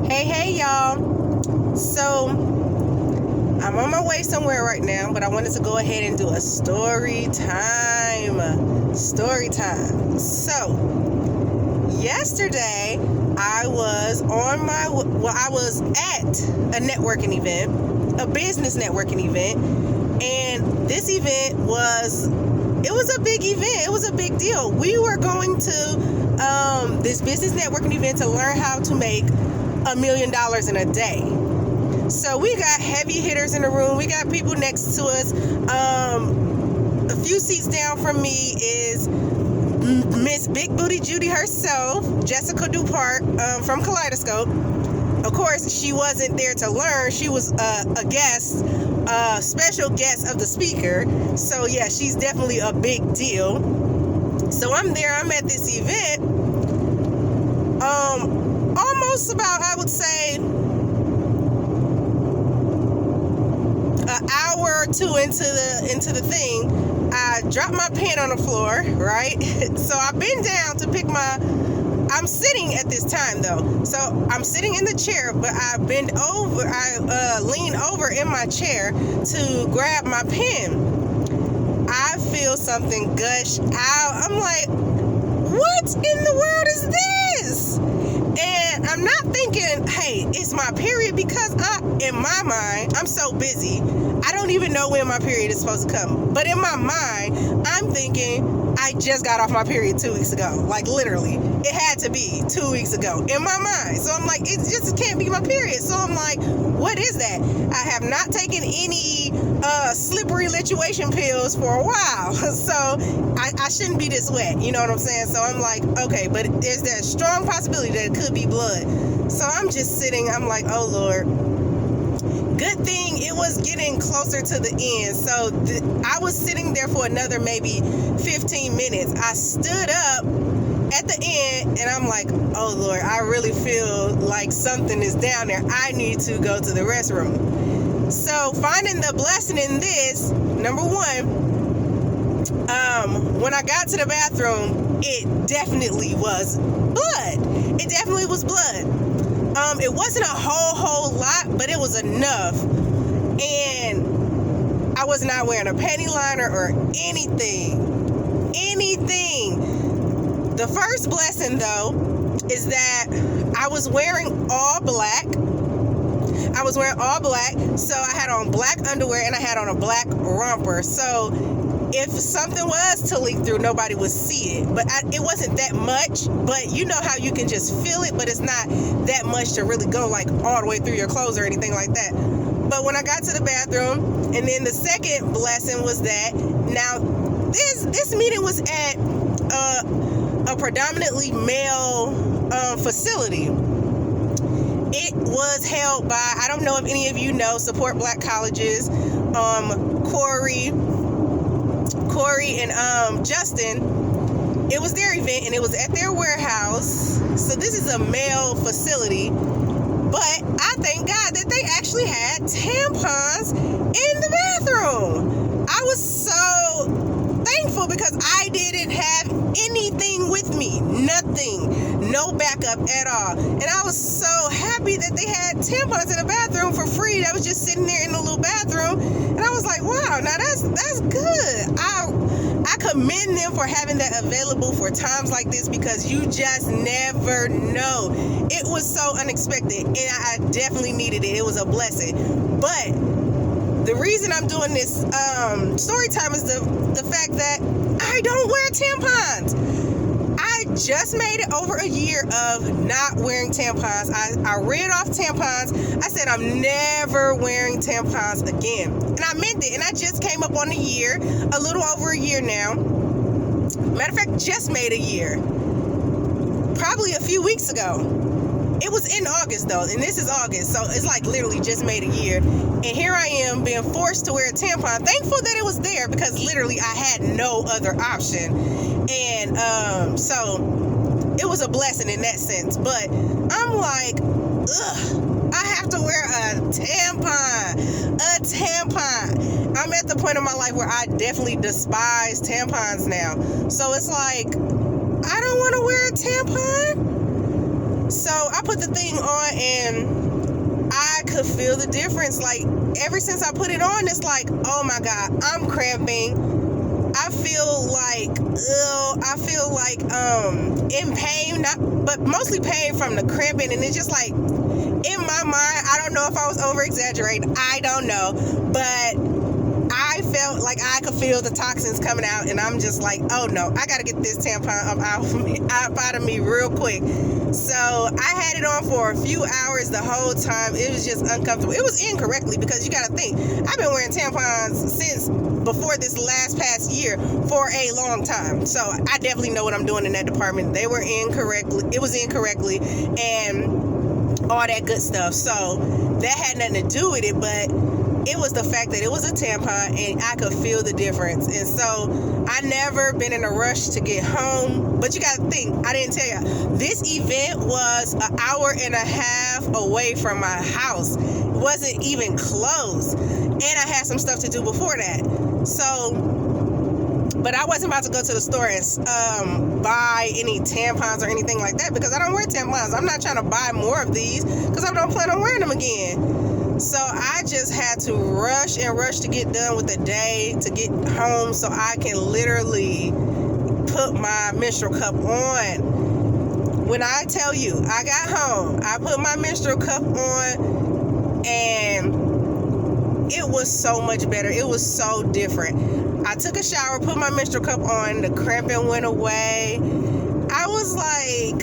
Hey, y'all. So, I'm on my way somewhere right now, but I wanted to go ahead and do a story time. So, yesterday, I was at a networking event, a business networking event, and this event was a big event. It was a big deal. We were going to this business networking event to learn how to make $1 million in a day. So we got heavy hitters in the room. We got people next to us. A few seats down from me is Miss Big Booty Judy herself, Jessica Dupart from Kaleidoscope. Of course, she wasn't there to learn. She was a guest, special guest of the speaker. So yeah, she's definitely a big deal. So I'm there. I'm at this event. Almost about, I would say, an hour or two into the thing, I dropped my pen on the floor, right? So I bend down to pick I'm sitting at this time though. So I'm sitting in the chair, but I lean over in my chair to grab my pen. I feel something gush out. I'm like, what in the world is this? And I'm not thinking, hey, it's my period, because in my mind, I'm so busy, I don't even know when my period is supposed to come. But in my mind, I'm thinking, I just got off my period 2 weeks ago. Like, literally, it had to be 2 weeks ago in my mind. So I'm like, it can't be my period. So I'm like, what is that? I have not taken any slippery lituation pills for a while. So I shouldn't be this wet. You know what I'm saying? So I'm like, okay, but there's that strong possibility that it could be blood. So I'm just sitting. I'm like, oh, Lord. Good thing it was getting closer to the end. So I was sitting there for another maybe 15 minutes. I stood up at the end and I'm like, oh Lord, I really feel like something is down there. I need to go to the restroom. So finding the blessing in this, number one, when I got to the bathroom, it definitely was blood. It definitely was blood. It wasn't a whole lot, but it was enough. And I was not wearing a panty liner or anything. The first blessing, though, is that I was wearing all black. So I had on black underwear and I had on a black romper. So if something was to leak through, nobody would see it. But it wasn't that much. But you know how you can just feel it, but it's not that much to really go like all the way through your clothes or anything like that. But when I got to the bathroom, and then the second blessing was that now this meeting was at a predominantly male facility. It was held by, I don't know if any of you know, Support Black Colleges, Corey and Justin. It was their event and it was at their warehouse. So this is a male facility. But I thank God that they actually had tampons in the bathroom. I was so thankful because I didn't have anything with me. Nothing. No backup at all. And I was so happy that they had tampons in the bathroom for free. That was just sitting there in the little bathroom. And I was like, wow, now that's good. I commend them for having that available for times like this, because you just never know. It was so unexpected, and I definitely needed it. It was a blessing. But the reason I'm doing this story time is the fact that I don't wear tampons. I just made it over a year of not wearing tampons. I read off tampons. I said I'm never wearing tampons again. And I meant it. And I just came up on a year, a little over a year now. Matter of fact, just made a year. Probably a few weeks ago. It was in August though, and this is August, so it's like literally just made a year. And here I am being forced to wear a tampon. Thankful that it was there, because literally I had no other option. And so it was a blessing in that sense. But I'm like, ugh, I have to wear a tampon. I'm at the point in my life where I definitely despise tampons now. So it's like, I don't want to wear a tampon. So I put the thing on and I could feel the difference. Like, ever since I put it on, it's like, oh my God, I'm cramping. I feel like in pain, but mostly pain from the cramping, and it's just like, in my mind, I don't know if I was over exaggerating, I don't know, but I felt like I could feel the toxins coming out, and I'm just like, oh no, I gotta get this tampon up out of me real quick. So I had it on for a few hours the whole time. It was just uncomfortable. It was incorrectly, because you gotta think, I've been wearing tampons since before this past year for a long time. So I definitely know what I'm doing in that department. It was incorrectly, and all that good stuff. So that had nothing to do with it, but it was the fact that it was a tampon and I could feel the difference. And so I never been in a rush to get home. But you gotta think, I didn't tell you, this event was an hour and a half away from my house. It wasn't even close. And I had some stuff to do before that. So, but I wasn't about to go to the store and buy any tampons or anything like that, because I don't wear tampons. I'm not trying to buy more of these because I don't plan on wearing them again. So I just had to rush to get done with the day, to get home so I can literally put my menstrual cup on. When I tell you, I got home, I put my menstrual cup on, and it was so much better. It was so different. I took a shower, put my menstrual cup on, the cramping went away. I was like,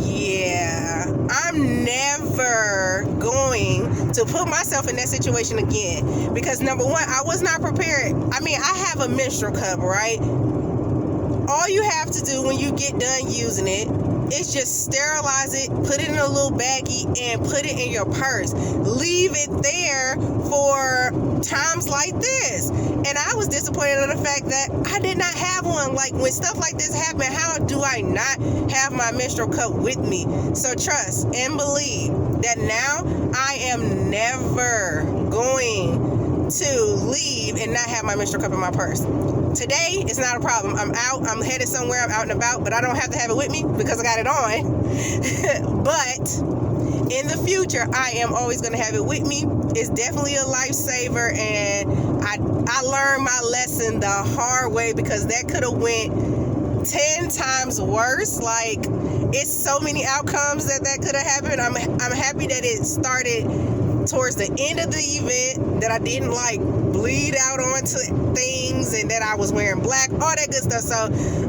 yeah, I'm never going to put myself in that situation again, because number one, I was not prepared. I mean, I have a menstrual cup, right? All you have to do when you get done using it is just sterilize it, put it in a little baggie, and put it in your purse. Leave it there for times like this. And I was disappointed in the fact that I did not have one. Like, when stuff like this happen, how do I not have my menstrual cup with me? So trust and believe that now I am never going to leave and not have my menstrual cup in my purse. Today, it's not a problem. I'm out, I'm headed somewhere, I'm out and about, but I don't have to have it with me because I got it on. But in the future, I am always going to have it with me. It's definitely a lifesaver, and I learned my lesson the hard way, because that could have went 10 times worse. Like, it's so many outcomes that could have happened. I'm happy that it started towards the end of the event, that I didn't like bleed out onto things, and that I was wearing black, all that good stuff. So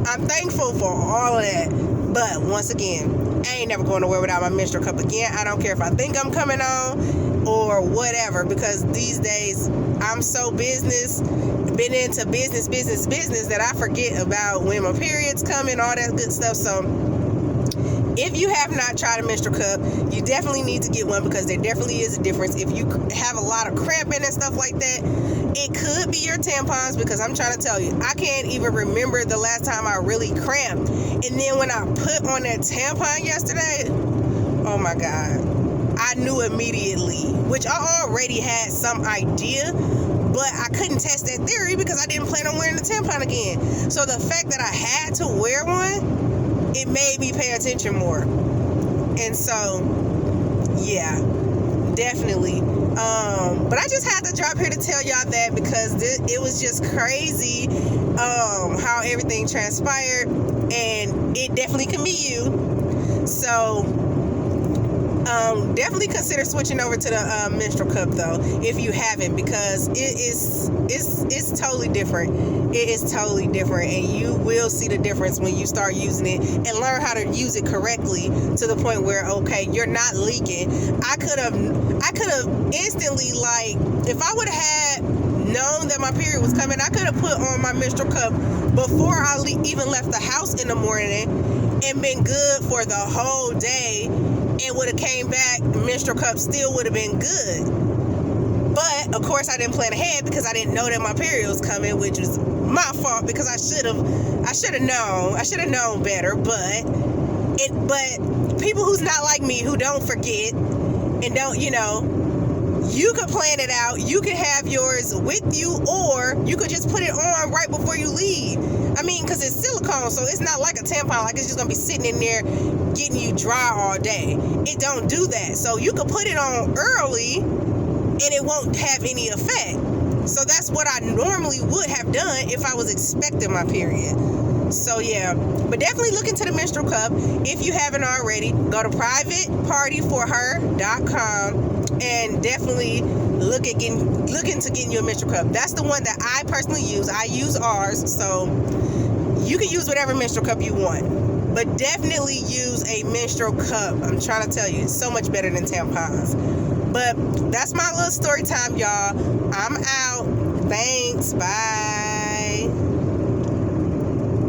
I'm thankful for all of that. But once again, I ain't never going nowhere without my menstrual cup again. I don't care if I think I'm coming on or whatever, because these days I'm so been into business that I forget about when my period's coming, all that good stuff. So if you have not tried a menstrual cup, you definitely need to get one, because there definitely is a difference. If you have a lot of cramping and stuff like that, it could be your tampons, because I'm trying to tell you, I can't even remember the last time I really cramped. And then when I put on that tampon yesterday, oh my God, I knew immediately, which I already had some idea, but I couldn't test that theory because I didn't plan on wearing the tampon again. So the fact that I had to wear one, it made me pay attention more. And so, yeah, definitely. But I just had to drop here to tell y'all that, because it was just crazy how everything transpired, and it definitely can be you. So definitely consider switching over to the menstrual cup though, if you haven't, because it's totally different. It is totally different, and you will see the difference when you start using it and learn how to use it correctly, to the point where, okay, you're not leaking. I could have instantly, like, if I would have had known that my period was coming, I could have put on my menstrual cup before I even left the house in the morning and been good for the whole day, and would have came back, menstrual cup still would have been good. But of course I didn't plan ahead, because I didn't know that my period was coming, which was my fault, because I should have known better. But people who's not like me, who don't forget and don't, You could plan it out. You could have yours with you, or you could just put it on right before you leave. I mean, because it's silicone, so it's not like a tampon, like it's just going to be sitting in there getting you dry all day. It don't do that. So you could put it on early, and it won't have any effect. So that's what I normally would have done if I was expecting my period. So yeah, but definitely look into the menstrual cup. If you haven't already, go to privatepartyforher.com and definitely look into getting you a menstrual cup. That's the one that I personally use. I use ours, so you can use whatever menstrual cup you want, but definitely use a menstrual cup. I'm trying to tell you, it's so much better than tampons. But that's my little story time, y'all. I'm out. Thanks. Bye.